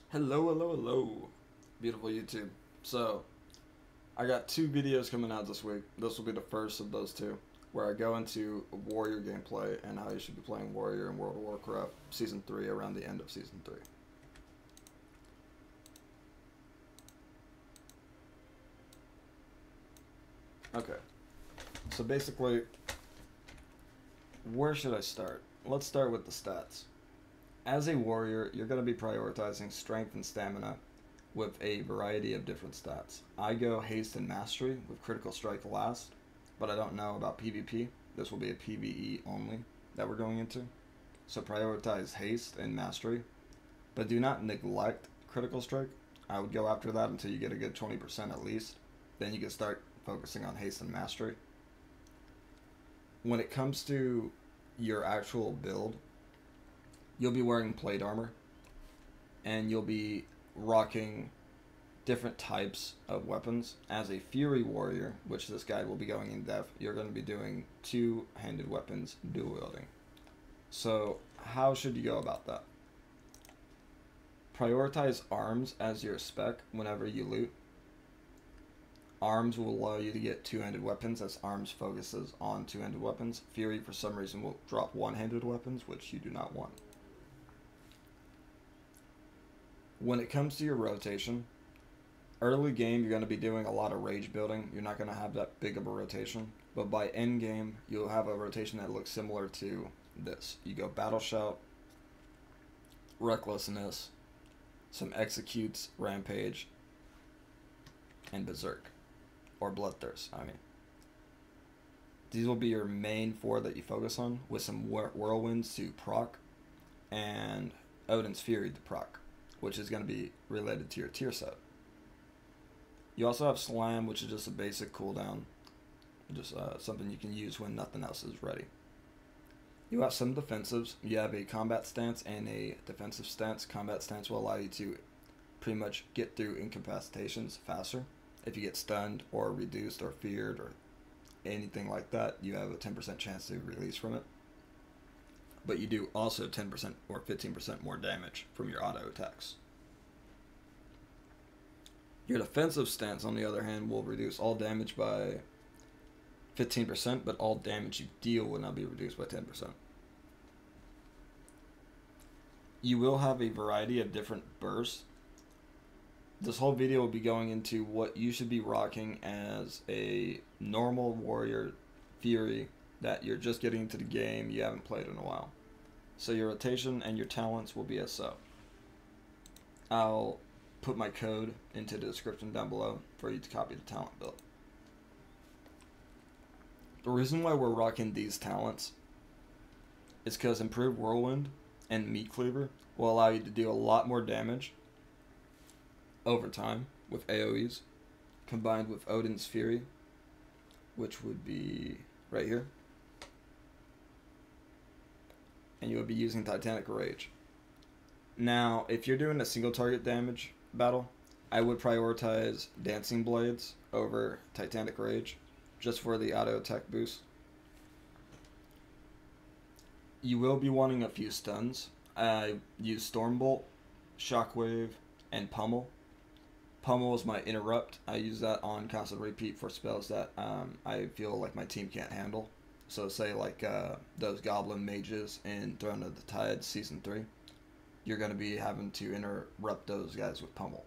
Hello, hello, hello, beautiful YouTube. So, I got two videos coming out this week. This will be the first of those two, where I go into Warrior gameplay and how you should be playing Warrior in World of Warcraft Season 3 around the end of Season 3. Okay, so basically, where should I start? Let's start with the stats. As a warrior, you're going to be prioritizing strength and stamina with a variety of different stats. I go haste and mastery with critical strike last, but I don't know about PvP. This will be a PvE only that we're going into. So prioritize haste and mastery, but do not neglect critical strike. I would go after that until you get a good 20% at least. Then you can start focusing on haste and mastery. When it comes to your actual build, you'll be wearing plate armor and you'll be rocking different types of weapons. As a Fury Warrior, which this guide will be going in depth, you're going to be doing two-handed weapons dual wielding. So how should you go about that? Prioritize arms as your spec whenever you loot. Arms will allow you to get two-handed weapons, as arms focuses on two-handed weapons. Fury, for some reason, will drop one-handed weapons, which you do not want. When it comes to your rotation, early game you're going to be doing a lot of rage building. You're not going to have that big of a rotation. But by end game, you'll have a rotation that looks similar to this. You go Battle Shout, Recklessness, some Executes, Rampage, and Berserk. Or Bloodthirst, I mean. These will be your main four that you focus on, with some Whirlwinds to proc, and Odin's Fury to proc, which is going to be related to your tier set. You also have Slam, which is just a basic cooldown, just something you can use when nothing else is ready. You have some defensives. You have a combat stance and a defensive stance. Combat stance will allow you to pretty much get through incapacitations faster. If you get stunned or reduced or feared or anything like that, you have a 10% chance to release from it. But you do also 10% or 15% more damage from your auto attacks. Your defensive stance, on the other hand, will reduce all damage by 15%, but all damage you deal will not be reduced by 10%. You will have a variety of different bursts. This whole video will be going into what you should be rocking as a normal warrior Fury that you're just getting into the game, you haven't played in a while. So your rotation and your talents will be as so. I'll put my code into the description down below for you to copy the talent build. The reason why we're rocking these talents is because Improved Whirlwind and Meat Cleaver will allow you to deal a lot more damage over time with AoEs, combined with Odin's Fury, which would be right here. And you would be using Titanic Rage. Now, if you're doing a single target damage battle, I would prioritize Dancing Blades over Titanic Rage, just for the auto attack boost. You will be wanting a few stuns. I use Stormbolt, Shockwave, and Pummel. Pummel is my interrupt. I use that on constant repeat for spells that I feel like my team can't handle. So say like those Goblin Mages in Throne of the Tide Season 3. You're going to be having to interrupt those guys with Pummel.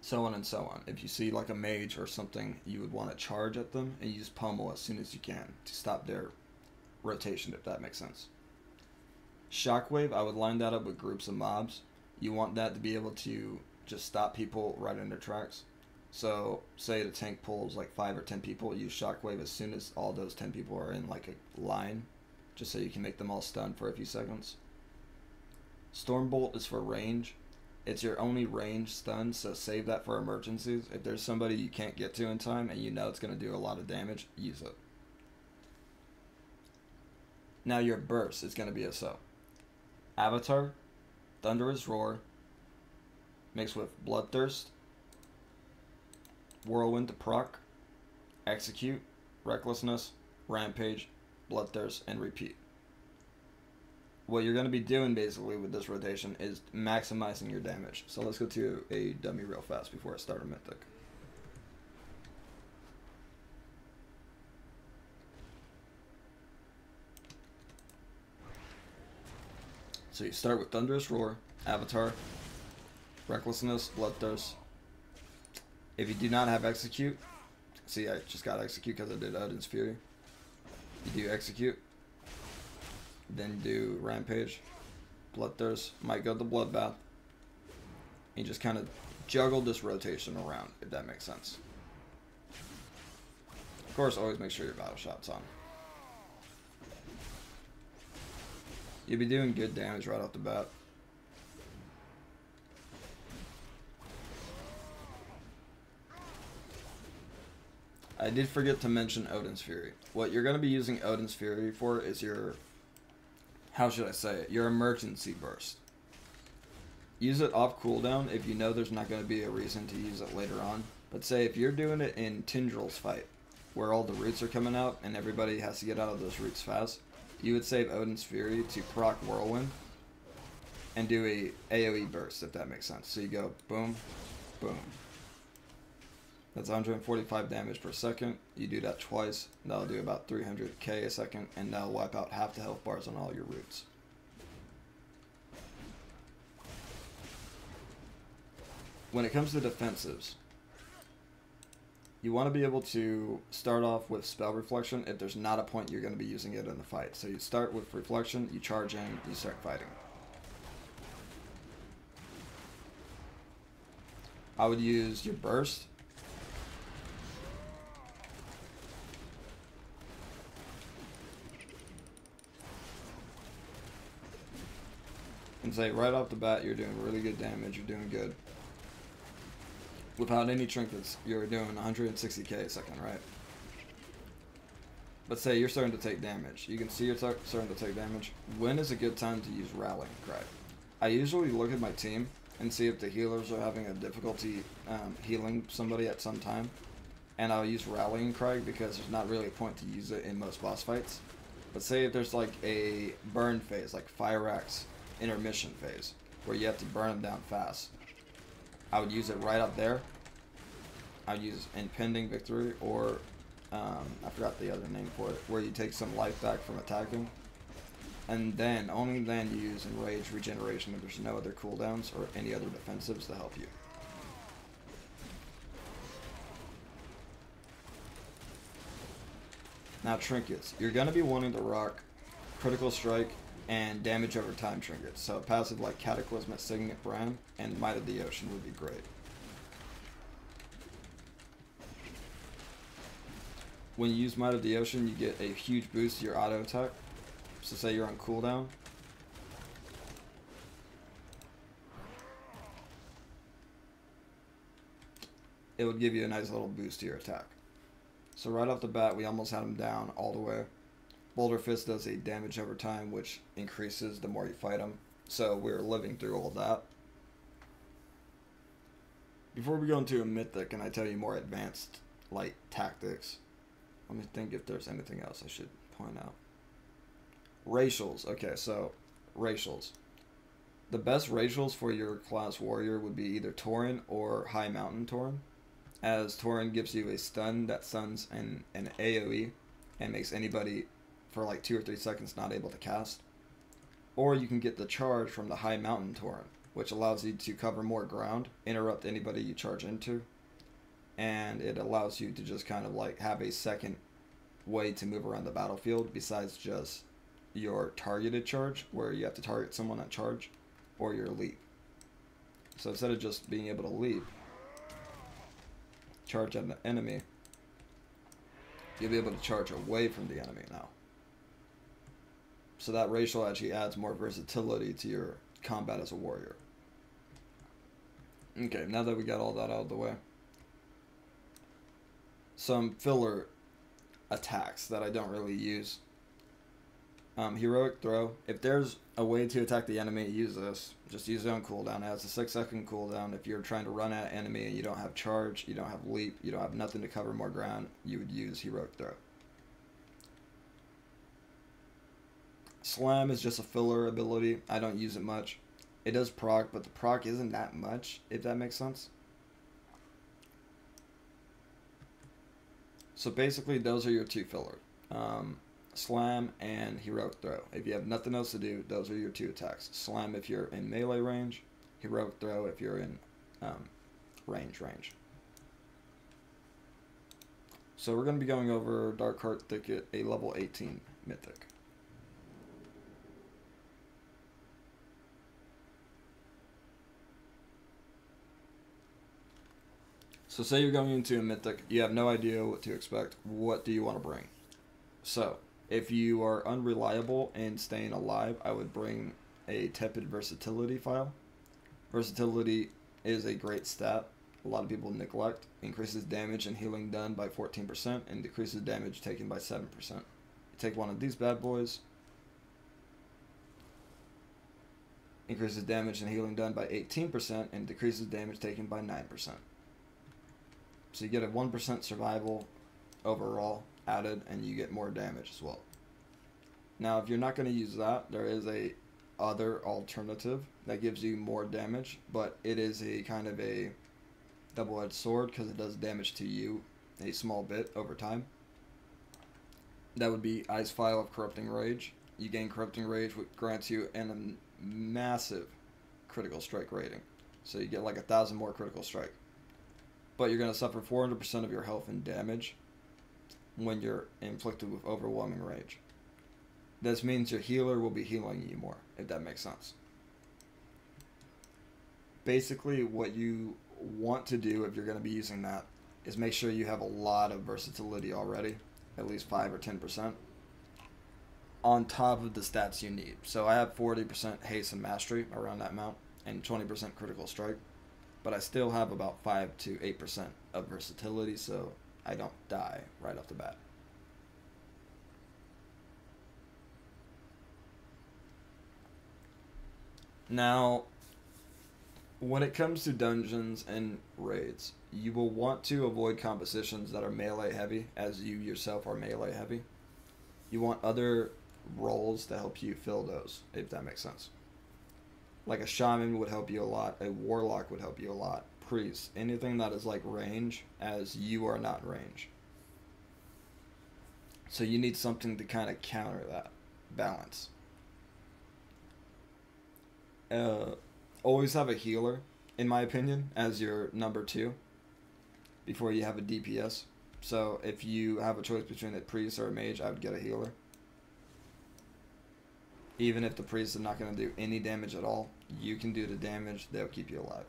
So on and so on. If you see like a mage or something, you would want to charge at them and use Pummel as soon as you can to stop their rotation, if that makes sense. Shockwave, I would line that up with groups of mobs. You want that to be able to just stop people right in their tracks. So say the tank pulls like 5 or 10 people, use Shockwave as soon as all those 10 people are in like a line, just so you can make them all stunned for a few seconds. Stormbolt is for range. It's your only range stun, so save that for emergencies. If there's somebody you can't get to in time and you know it's going to do a lot of damage, use it. Now your burst is going to be as so. Avatar, Thunderous Roar, mixed with Bloodthirst, Whirlwind to proc, Execute, Recklessness, Rampage, Bloodthirst, and repeat. what you're going to be doing basically with this rotation is maximizing your damage. So let's go to a dummy real fast before I start a mythic. So you start with Thunderous Roar, Avatar, Recklessness, Bloodthirst. If you do not have Execute, see I just got Execute because I did Odin's Fury. You do Execute, then do Rampage, Bloodthirst, might go to Bloodbath. You just kind of juggle this rotation around, if that makes sense. Of course, always make sure your battle shot's on. You'll be doing good damage right off the bat. I did forget to mention Odin's Fury. What you're going to be using Odin's Fury for is your, how should I say it, your emergency burst. Use it off cooldown if you know there's not going to be a reason to use it later on. But say if you're doing it in Tindrill's fight, where all the roots are coming out and everybody has to get out of those roots fast, you would save Odin's Fury to proc Whirlwind and do a AoE burst, if that makes sense. So you go boom, boom. That's 145 damage per second. You do that twice, that'll do about 300k a second, and that'll wipe out half the health bars on all your roots. When it comes to defensives, you want to be able to start off with Spell Reflection if there's not a point you're going to be using it in the fight. So you start with Reflection, you charge in, you start fighting. I would use your Burst. And say right off the bat you're doing really good damage, you're doing good. Without any trinkets, you're doing 160k a second, right? But say you're starting to take damage. You can see you're starting to take damage. When is a good time to use Rallying Cry? I usually look at my team and see if the healers are having a difficulty healing somebody at some time. And I'll use Rallying Cry because there's not really a point to use it in most boss fights. But say if there's like a burn phase, like Fire Axe intermission phase, where you have to burn them down fast, I would use it right up there. I would use Impending Victory, or I forgot the other name for it, where you take some life back from attacking. And then, only then, you use Enrage Regeneration if there's no other cooldowns or any other defensives to help you. Now trinkets. You're going to be wanting to rock Critical Strike and Damage Over Time trinkets. So a passive like Cataclysmic Signet Brand and Might of the Ocean would be great. When you use Might of the Ocean, you get a huge boost to your auto attack. So say you're on cooldown. It would give you a nice little boost to your attack. So right off the bat, we almost had him down all the way. Boulder Fist does a damage over time, which increases the more you fight him. So we're living through all that. Before we go into a mythic and I tell you more advanced light tactics, let me think if there's anything else I should point out. Racials. Okay, so racials. The best racials for your class warrior would be either Tauren or High Mountain Tauren, as Tauren gives you a stun that stuns an AoE and makes anybody for like 2 or 3 seconds not able to cast. Or you can get the charge from the High Mountain Tauren, which allows you to cover more ground, interrupt anybody you charge into, and it allows you to just kind of like have a second way to move around the battlefield besides just your targeted charge, where you have to target someone at charge, or your leap. So instead of just being able to leap, charge at an enemy, you'll be able to charge away from the enemy now. So that racial actually adds more versatility to your combat as a warrior. Okay, now that we got all that out of the way, some filler attacks that I don't really use. Heroic Throw. If there's a way to attack the enemy, use this. Just use it on cooldown. It has a 6-second cooldown. If you're trying to run at an enemy and you don't have charge, you don't have leap, you don't have nothing to cover more ground, you would use Heroic Throw. Slam is just a filler ability. I don't use it much. It does proc, but the proc isn't that much, if that makes sense. So basically, those are your two fillers. Slam and Heroic Throw. If you have nothing else to do, those are your two attacks. Slam if you're in melee range. Heroic Throw if you're in range. So we're going to be going over Dark Heart Thicket, a level 18 mythic. So say you're going into a mythic, you have no idea what to expect. What do you want to bring? So if you are unreliable in staying alive, I would bring a tepid versatility file. Versatility is a great stat a lot of people neglect. Increases damage and healing done by 14% and decreases damage taken by 7%. You take one of these bad boys. Increases damage and healing done by 18% and decreases damage taken by 9%. So you get a 1% survival overall added, and you get more damage as well. Now, if you're not going to use that, there is a other alternative that gives you more damage, but it is a kind of a double-edged sword because it does damage to you a small bit over time. That would be Ice File of Corrupting Rage. You gain Corrupting Rage, which grants you a massive critical strike rating. So you get like 1,000 more critical strike. But you're going to suffer 400% of your health and damage when you're inflicted with overwhelming rage. This means your healer will be healing you more, if that makes sense. Basically, what you want to do if you're going to be using that is make sure you have a lot of versatility already, at least 5 or 10%, on top of the stats you need. So I have 40% haste and mastery, around that amount, and 20% critical strike, but I still have about 5 to 8% of versatility, so I don't die right off the bat. Now, when it comes to dungeons and raids, you will want to avoid compositions that are melee heavy, as you yourself are melee heavy. You want other roles to help you fill those, if that makes sense. Like a shaman would help you a lot, a warlock would help you a lot, priest, anything that is like range, as you are not range. So you need something to kind of counter that balance. Always have a healer, in my opinion, as your number 2 before you have a DPS. So if you have a choice between a priest or a mage, I would get a healer. Even if the priest is not going to do any damage at all, you can do the damage, they'll keep you alive.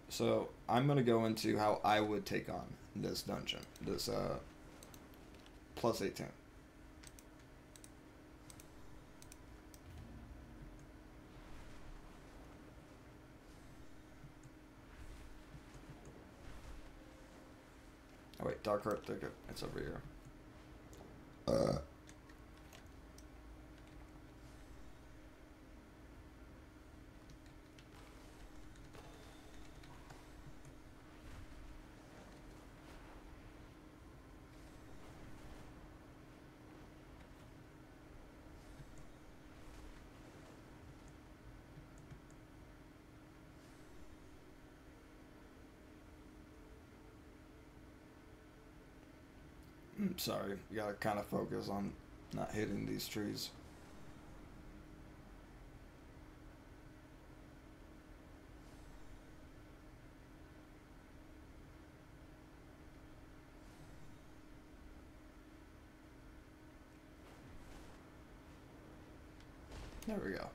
So I'm going to go into how I would take on this dungeon, this plus 18. Oh wait, Dark Heart Thicket. It's over here. I'm sorry, you gotta kind of focus on not hitting these trees. There we go.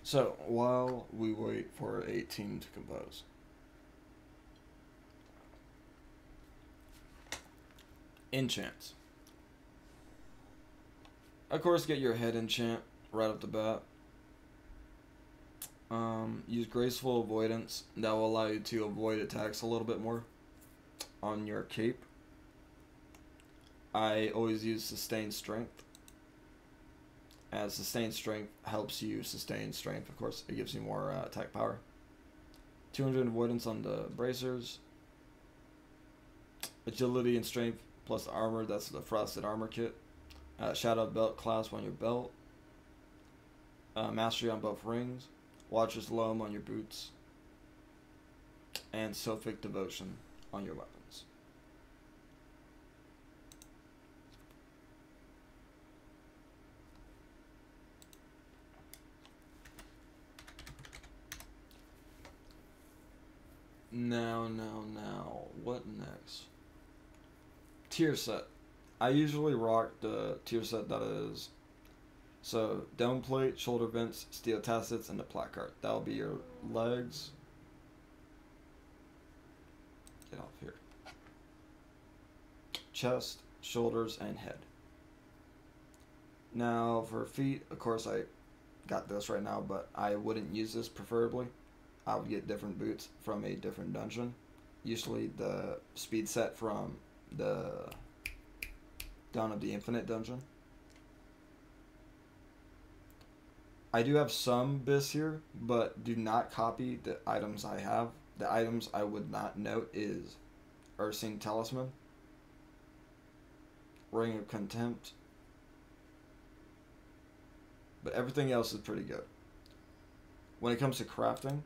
So, while we wait for 18 to compose, enchants. Of course, get your head enchant right off the bat. Use Graceful Avoidance. That will allow you to avoid attacks a little bit more on your cape. I always use Sustained Strength. As sustained strength helps you sustain strength, of course. It gives you more attack power. 200 avoidance on the bracers. Agility and strength plus armor, that's the frosted armor kit. Shadow belt clasp on your belt. Mastery on both rings. Watcher's loam on your boots. And Sophic devotion on your weapons. Now, what next? Tier set. I usually rock the tier set that is, so dome plate, shoulder vents, steel tassets, and the placard. That'll be your legs. Get off here. Chest, shoulders, and head. Now for feet, of course I got this right now, but I wouldn't use this preferably. I would get different boots from a different dungeon. Usually the speed set from the Dawn of the Infinite dungeon. I do have some bis here, but do not copy the items I have. The items I would not note is Ursine Talisman, Ring of Contempt, but everything else is pretty good. When it comes to crafting,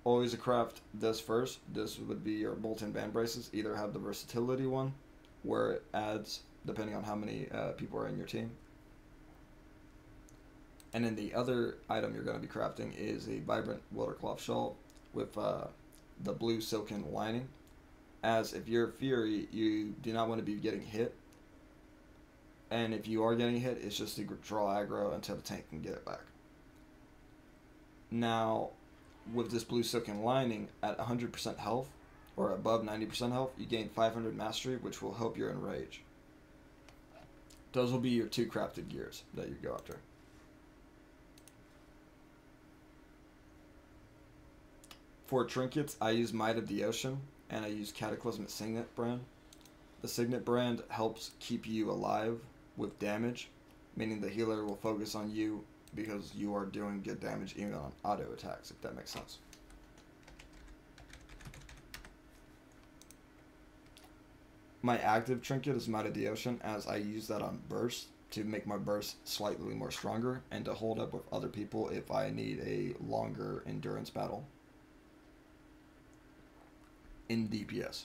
always craft this first. This would be your bolt and band braces. Either have the versatility one, where it adds depending on how many people are in your team. And then the other item you're going to be crafting is a vibrant wildercloth shawl with the blue silken lining. As if you're Fury, you do not want to be getting hit. And if you are getting hit, it's just to draw aggro until the tank can get it back. Now, with this blue silken lining, at 100% health, or above 90% health, you gain 500 mastery, which will help your enrage. Those will be your two crafted gears that you go after. For trinkets, I use Might of the Ocean, and I use Cataclysmic Signet brand. The Signet brand helps keep you alive with damage, meaning the healer will focus on you because you are doing good damage even on auto attacks, if that makes sense. My active trinket is Might of the Ocean, as I use that on burst to make my burst slightly more stronger and to hold up with other people if I need a longer endurance battle in DPS.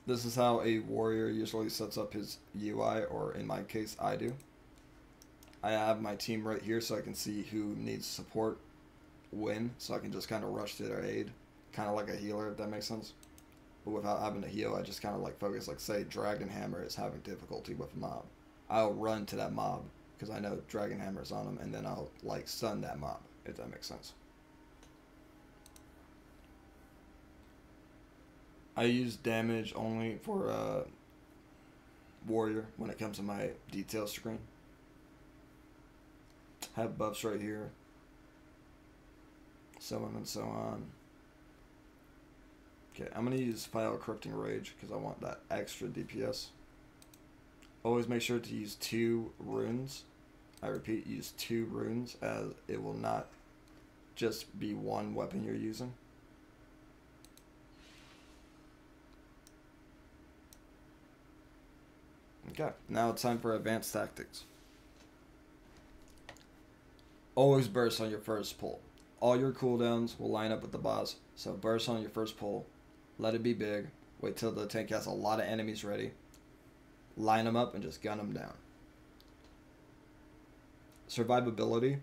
This is how a warrior usually sets up his UI, or in my case, I do. I have my team right here so I can see who needs support when, so I can just kind of rush to their aid. Kind of like a healer, if that makes sense. But without having to heal, I just kind of like focus, like say Dragon Hammer is having difficulty with a mob. I'll run to that mob because I know Dragon Hammer's on them, and then I'll like stun that mob, if that makes sense. I use damage only for warrior when it comes to my detail screen. Have buffs right here, so on and so on. Okay, I'm going to use File Corrupting Rage because I want that extra DPS. Always make sure to use 2 runes. I repeat, use 2 runes, as it will not just be one weapon you're using. Okay, now it's time for advanced tactics. Always burst on your first pull. All your cooldowns will line up with the boss, so burst on your first pull. Let it be big. Wait till the tank has a lot of enemies ready. Line them up and just gun them down. Survivability.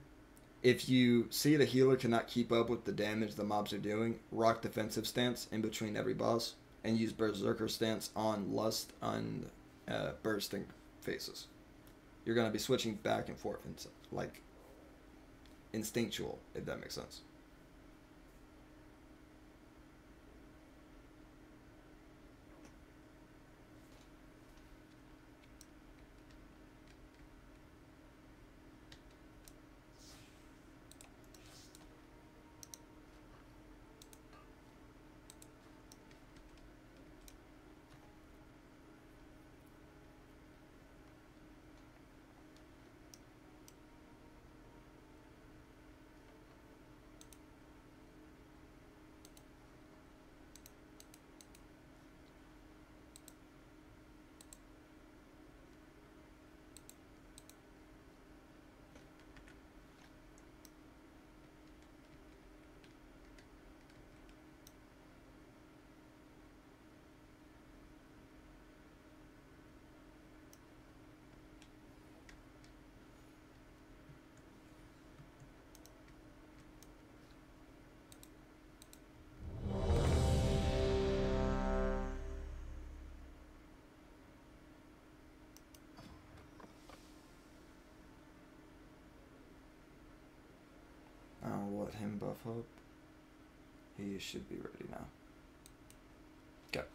If you see the healer cannot keep up with the damage the mobs are doing, rock defensive stance in between every boss, and use berserker stance on lust and bursting phases. You're going to be switching back and forth, and like instinctual, if that makes sense. up. He should be ready now. Okay.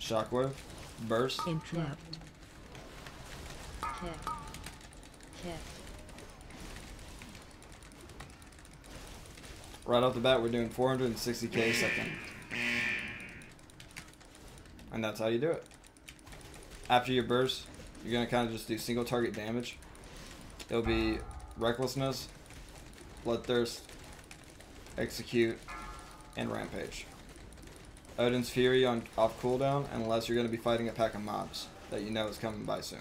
Shockwave. Burst. Interrupt. Kick. Kick. Right off the bat, we're doing 460k a second. And that's how you do it. After your burst, you're going to kind of just do single target damage. It'll be Recklessness, Bloodthirst, Execute, and Rampage. Odin's Fury on off cooldown, unless you're going to be fighting a pack of mobs that you know is coming by soon.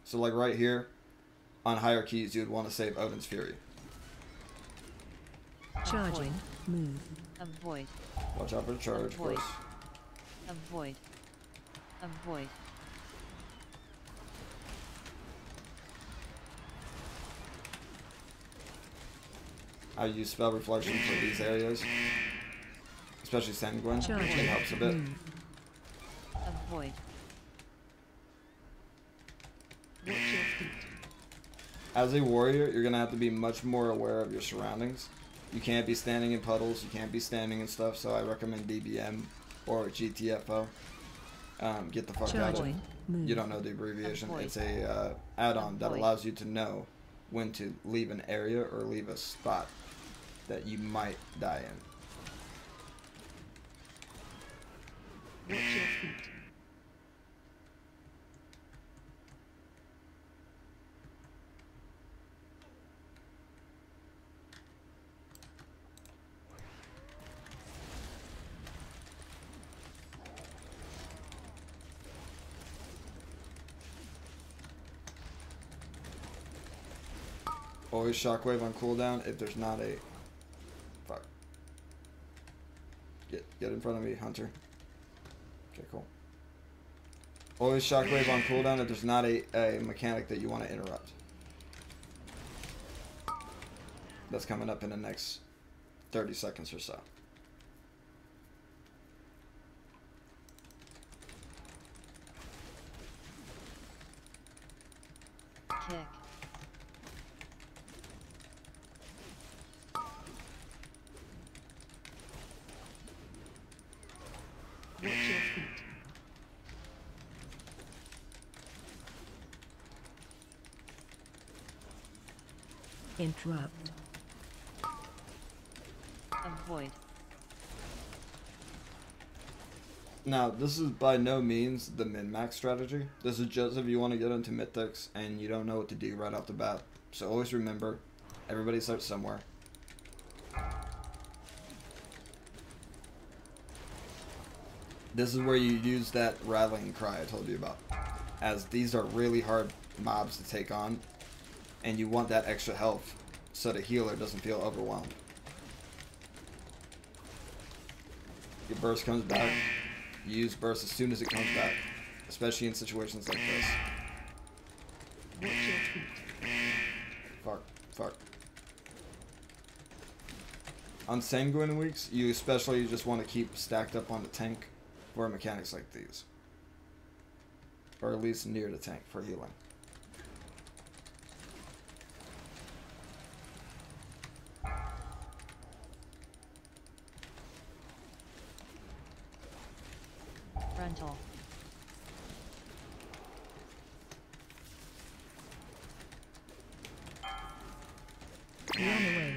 So like right here, on higher keys, you would want to save Odin's Fury. Charging. Move. Avoid. Watch out for the charge Avoid. first. Avoid. Avoid. I use Spell Reflection for these areas, especially Sanguine. It helps a bit. Move. Avoid. Watch your feet. As a warrior, you're going to have to be much more aware of your surroundings. You can't be standing in puddles, you can't be standing in stuff, so I recommend DBM or GTFO. Get the fuck out of it. Charging. Move. You don't know the abbreviation. Avoid. It's a add-on that Avoid. allows you to know when to leave an area or leave a spot that you might die in. Watch your feet. Always Shockwave on cooldown if there's not a... Fuck. Get in front of me, Hunter. Okay, cool. Always Shockwave on cooldown if there's not a mechanic that you want to interrupt. That's coming up in the next 30 seconds or so. Kick. Watch your feet. Interrupt. Avoid. Now, this is by no means the min-max strategy. This is just if you want to get into mythics and you don't know what to do right off the bat. So always remember, everybody starts somewhere. This is where you use that rattling cry I told you about. As these are really hard mobs to take on, and you want that extra health so the healer doesn't feel overwhelmed. Your burst comes back. You use burst as soon as it comes back, especially in situations like this. Watch your feet. Fuck. On Sanguine weeks, you especially just want to keep stacked up on the tank for mechanics like these. Or at least near the tank for healing. Frontal. Run away.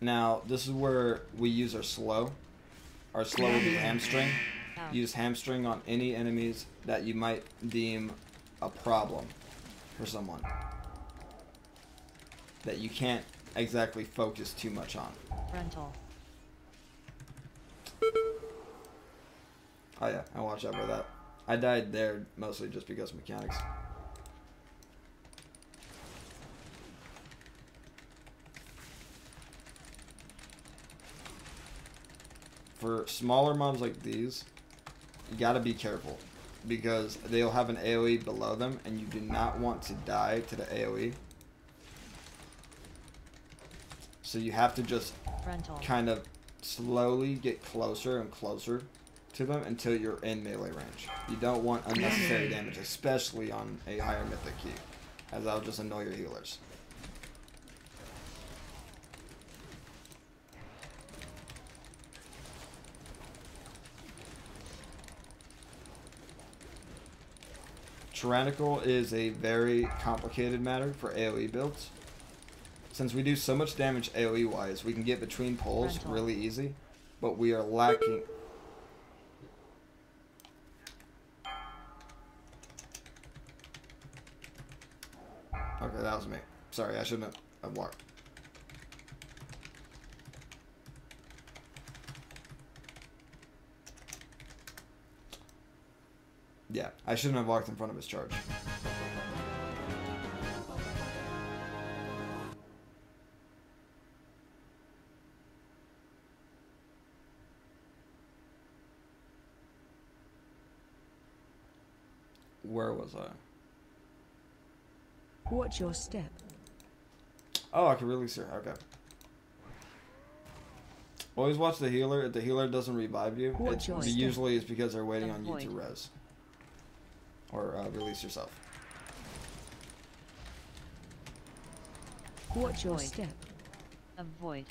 Now, this is where we use our slow. Our slow will be hamstring. Out. Use hamstring on any enemies that you might deem a problem for someone. That you can't exactly focus too much on. Frontal. Oh yeah, I watch out for that. I died there mostly just because of mechanics. for smaller mobs like these, you gotta be careful. Because they'll have an AoE below them, and you do not want to die to the AoE. So you have to just Rental. kind of slowly get closer and closer to them until you're in melee range. You don't want unnecessary damage, especially on a higher mythic key, as that'll just annoy your healers. Tyrannical is a very complicated matter for AoE builds. Since we do so much damage AoE wise, we can get between poles Rental. really easy, but we are lacking. Okay, that was me. Sorry, I shouldn't have walked. Yeah, I shouldn't have walked in front of his charge. Where was I? Watch your step. Oh, I can release her. Okay. Always watch the healer. If the healer doesn't revive you, Watch your step. usually it's because they're waiting on you to Avoid. res. Or release yourself. Watch your Avoid. step. Avoid.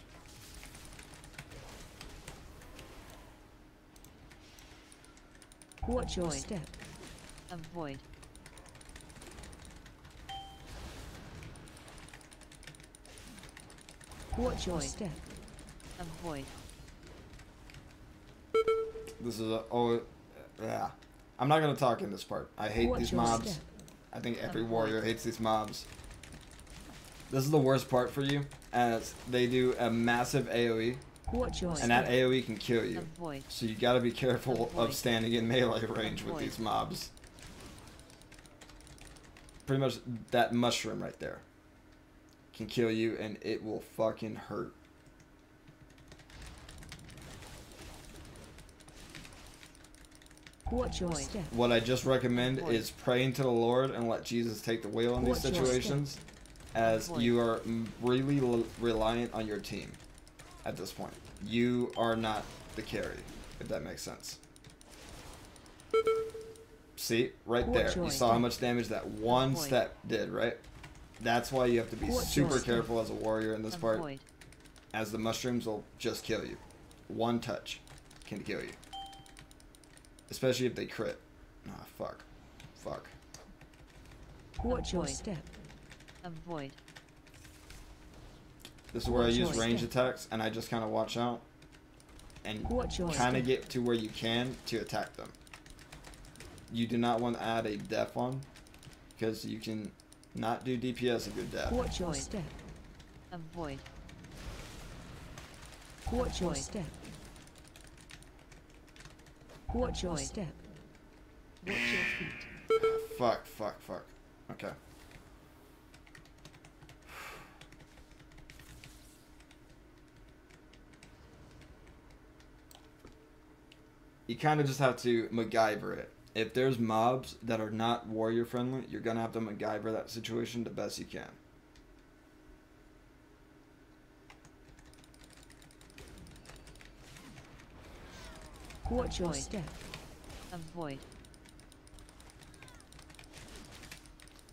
Watch your Avoid. step. Avoid. Watch your Avoid. step. Avoid. This is a yeah. I'm not gonna talk in this part. I hate Watch these your mobs. step. I think every Avoid. warrior hates these mobs. This is the worst part for you, as they do a massive AoE, Watch your Avoid. and that step. AoE can kill you. Avoid. So you gotta be careful of Avoid. standing in melee range with Avoid. these mobs. Pretty much that mushroom right there can kill you, and it will fucking hurt. Watch your Avoid. step. What I just recommend Avoid. is praying to the Lord and let Jesus take the wheel in these Watch your situations, as Avoid. you are really reliant on your team at this point. You are not the carry, if that makes sense. See, right Watch there, your you saw how step. much damage that one Avoid. step did, right? That's why you have to be Watch your super step. careful as a warrior in this part, Avoid. as the mushrooms will just kill you. One touch can kill you. Especially if they crit. Ah, fuck. Fuck. Watch your Avoid. step. Avoid. This is where I Watch use your range step. attacks, and I just kind of watch out and Watch your kind of step. get to where you can to attack them. You do not want to add a def on, because you can not do DPS if you're deaf. Watch your Avoid. step. Avoid. Watch your Avoid. step. Watch your Avoid. step. Watch your feet. Fuck, fuck, fuck. Okay. You kind of just have to MacGyver it. If there's mobs that are not warrior friendly, you're gonna have to MacGyver that situation the best you can. Watch your Avoid. step. Avoid.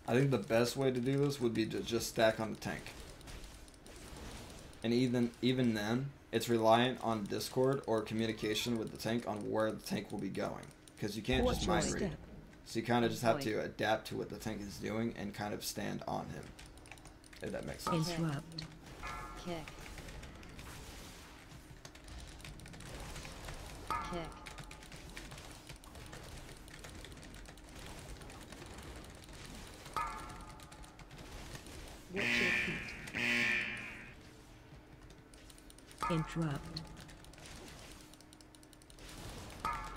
I think the best way to do this would be to just stack on the tank. And even then, it's reliant on Discord or communication with the tank on where the tank will be going. Because you can't Watch just your mind read. step. So you kind of just have Avoid. to adapt to what the tank is doing and kind of stand on him. If that makes sense. Interrupt. Kick. Kick. Watch your feet. Interrupt.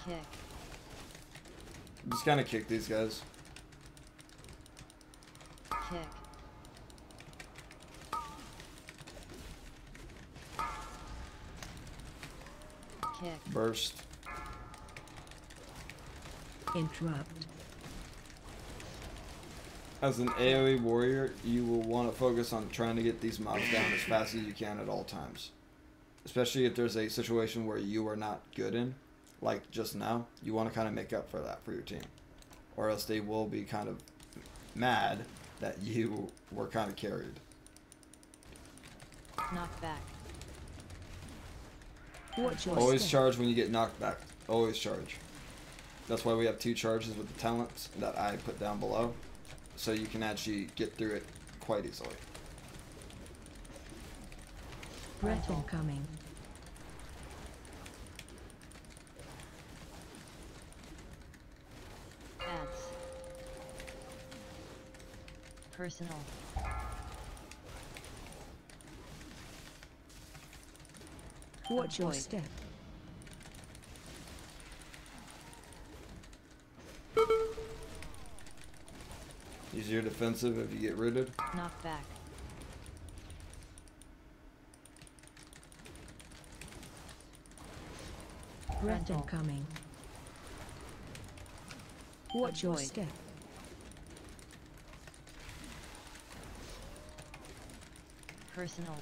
Kick. Just kind of kick these guys. Kick. Kick. burst. Interrupt. As an AoE warrior, you will want to focus on trying to get these mobs down as fast as you can at all times. Especially if there's a situation where you are not good in, like just now, you want to kind of make up for that for your team. Or else they will be kind of mad that you were kind of carried. Knock back. Watch your Always step. charge when you get knocked back. Always charge. That's why we have 2 charges with the talents that I put down below. So you can actually get through it quite easily. Breath incoming. Ads. Personal. Watch your Avoid. step. Easier defensive if you get rooted. Knock back. Breath Rental. incoming. Watch your Avoid. step. Personal.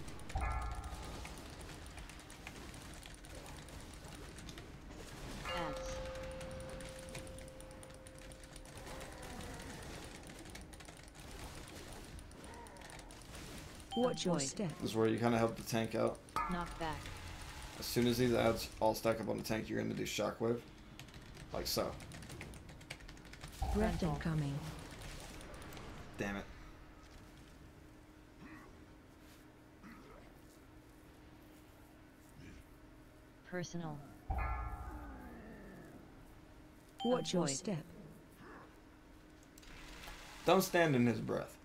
Ads. Watch your Avoid. step. This is where you kind of help the tank out. Knock back. As soon as these ads all stack up on the tank, you're going to do shockwave. Like so. Breath Rental. incoming. Damn it. Personal. Watch your Avoid. step. Don't stand in his breath.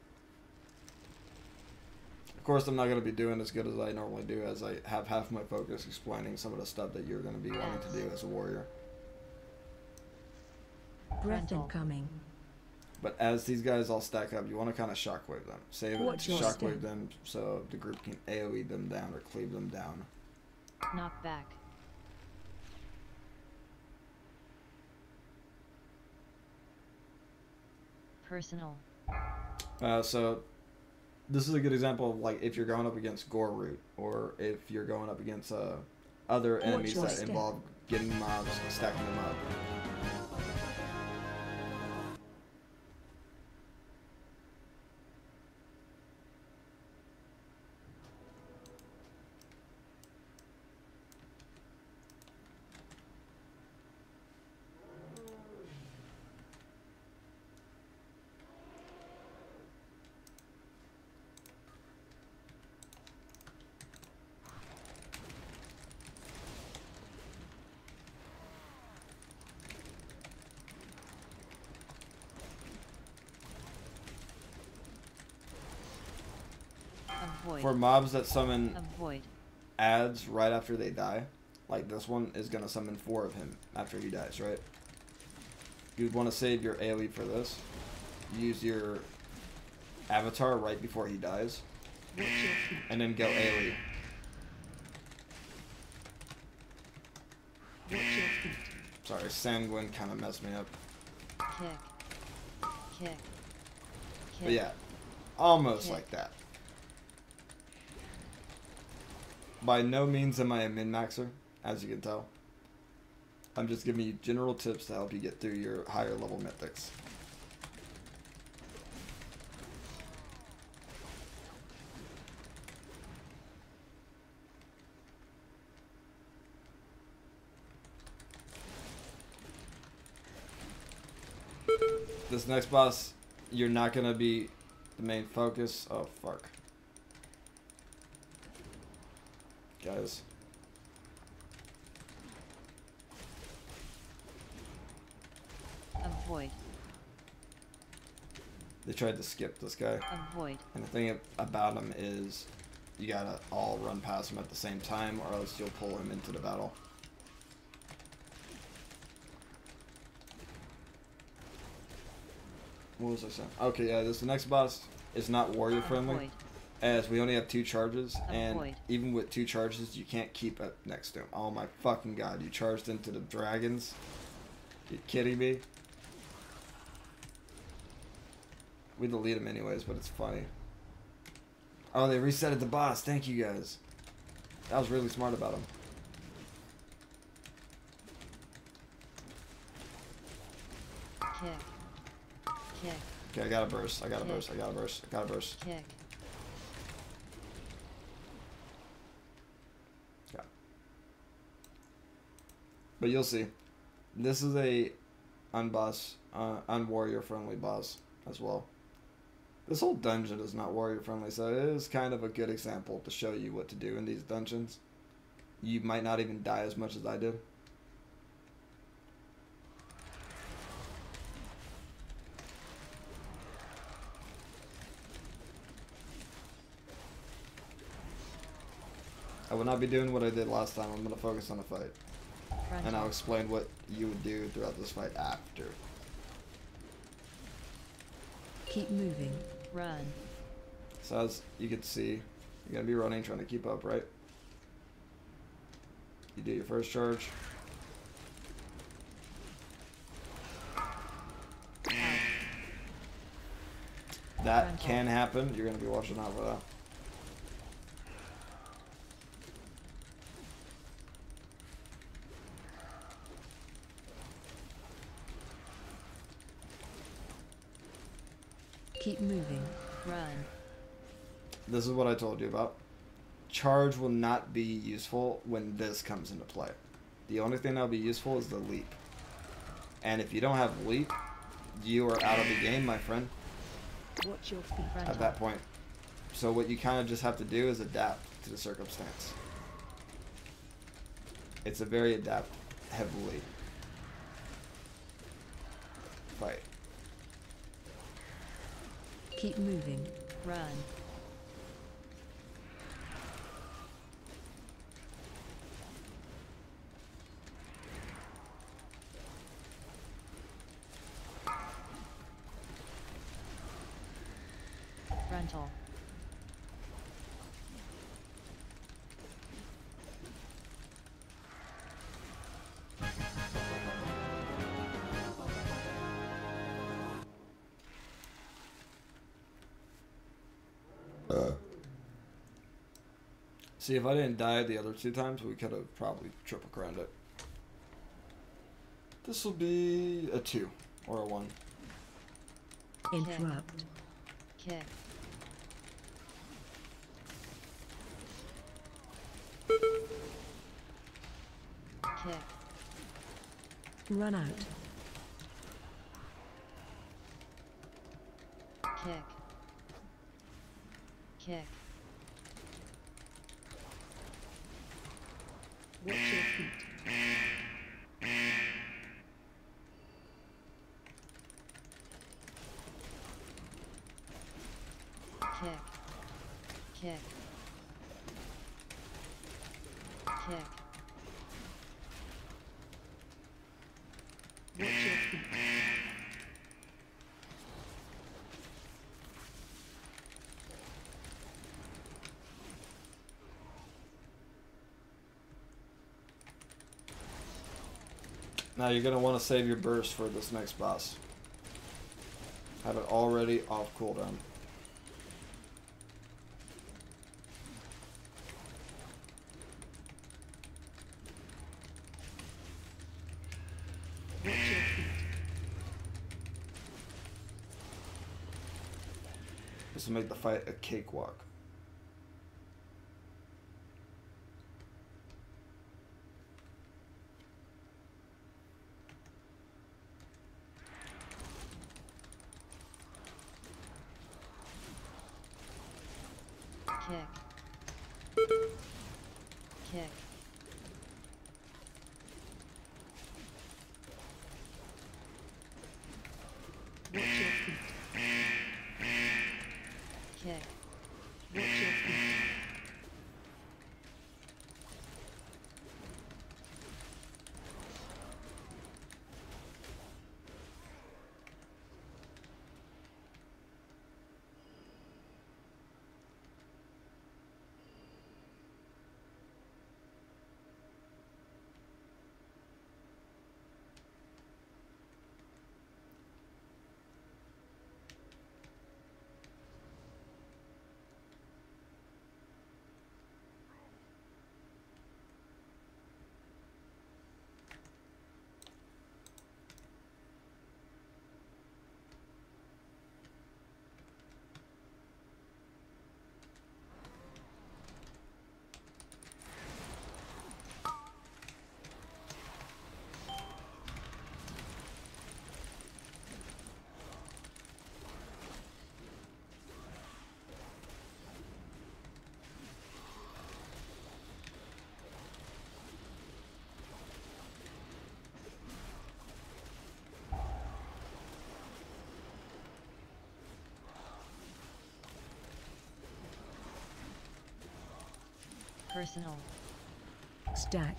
Of course, I'm not going to be doing as good as I normally do, as I have half my focus explaining some of the stuff that you're going to be wanting to do as a warrior. Breath Rental. incoming. But as these guys all stack up, you want to kind of shockwave them. Save it Watch to your shockwave step. them so the group can AoE them down or cleave them down. Knock back. Personal. So this is a good example of like if you're going up against Gore Root, or if you're going up against other enemies your that step. involve getting mobs, stacking them up. Avoid. For mobs that summon Avoid. ads right after they die, like this one is going to summon 4 of him after he dies, right? You'd want to save your AoE for this. Use your avatar right before he dies, Watch your feet. and then go AoE. Watch your feet. Sorry, Sanguine kind of messed me up. Kick. Kick. Kick. But yeah, almost Kick. like that. By no means am I a min-maxer, as you can tell. I'm just giving you general tips to help you get through your higher level mythics. This next boss, you're not going to be the main focus. Oh, fuck. Guys. Avoid. They tried to skip this guy. Avoid. And the thing about him is you gotta all run past him at the same time, or else you'll pull him into the battle. What was I saying? Okay, yeah, this next boss is not warrior friendly. Avoid. as we only have 2 charges, and Avoid. even with 2 charges, you can't keep it next to him. Oh my fucking god, you charged into the dragons? You kidding me? We delete him anyways, but it's funny. Oh, they resetted the boss. Thank you guys. That was really smart about him. Kick. Kick. Okay, I got a burst. I got a burst. I got a burst. I got a burst. Kick. Yeah. But you'll see. This is a unwarrior friendly boss as well. This whole dungeon is not warrior friendly, so it is kind of a good example to show you what to do in these dungeons. You might not even die as much as I did. I will not be doing what I did last time. I'm going to focus on the fight. Frontal. And I'll explain what you would do throughout this fight after. Keep moving. Run. So as you can see, you're going to be running, trying to keep up, right? You do your first charge. That Frontal. can happen. You're going to be watching out for that. Keep moving. Run. This is what I told you about. Charge will not be useful when this comes into play. The only thing that will be useful is the leap. And if you don't have leap, you are out of the game, my friend, Watch your feet. Frontal. at that point. So what you kind of just have to do is adapt to the circumstance. It's a very adapt heavily fight. Keep moving. Run. Frontal. See, if I didn't die the other 2 times, we could have probably triple crowned it. This will be a 2 or a 1. Interrupt. Kick. Kick. Run out. Kick. Kick. Watch your feet. Kick. Kick. Kick. Watch your feet. Now you're going to want to save your burst for this next boss. Have it already off cooldown. Watch your feet. This will make the fight a cakewalk. Kick. Kick. Watch your feet. Kick. Watch your feet. Personal. Stack.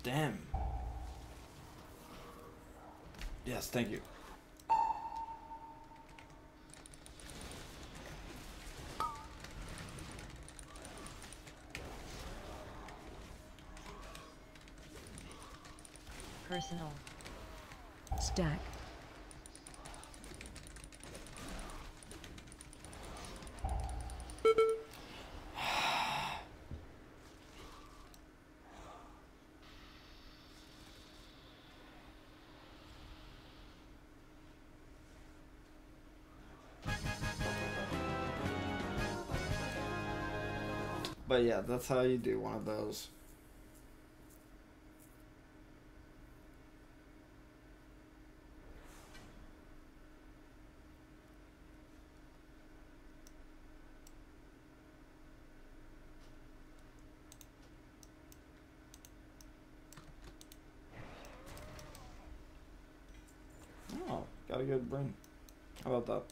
Damn. Yes, thank you. Personal. Stack. But yeah, that's how you do one of those. Oh, got a good brain. How about that?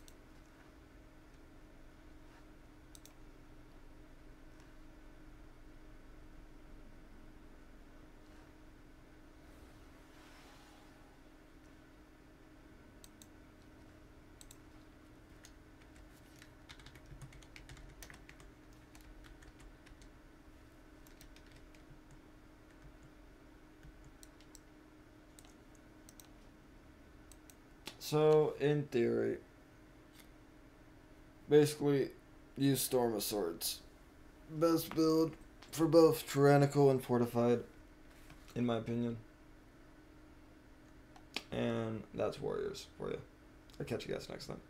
So, in theory, basically, use Storm of Swords. Best build for both tyrannical and fortified, in my opinion. And that's Warriors for you. I'll catch you guys next time.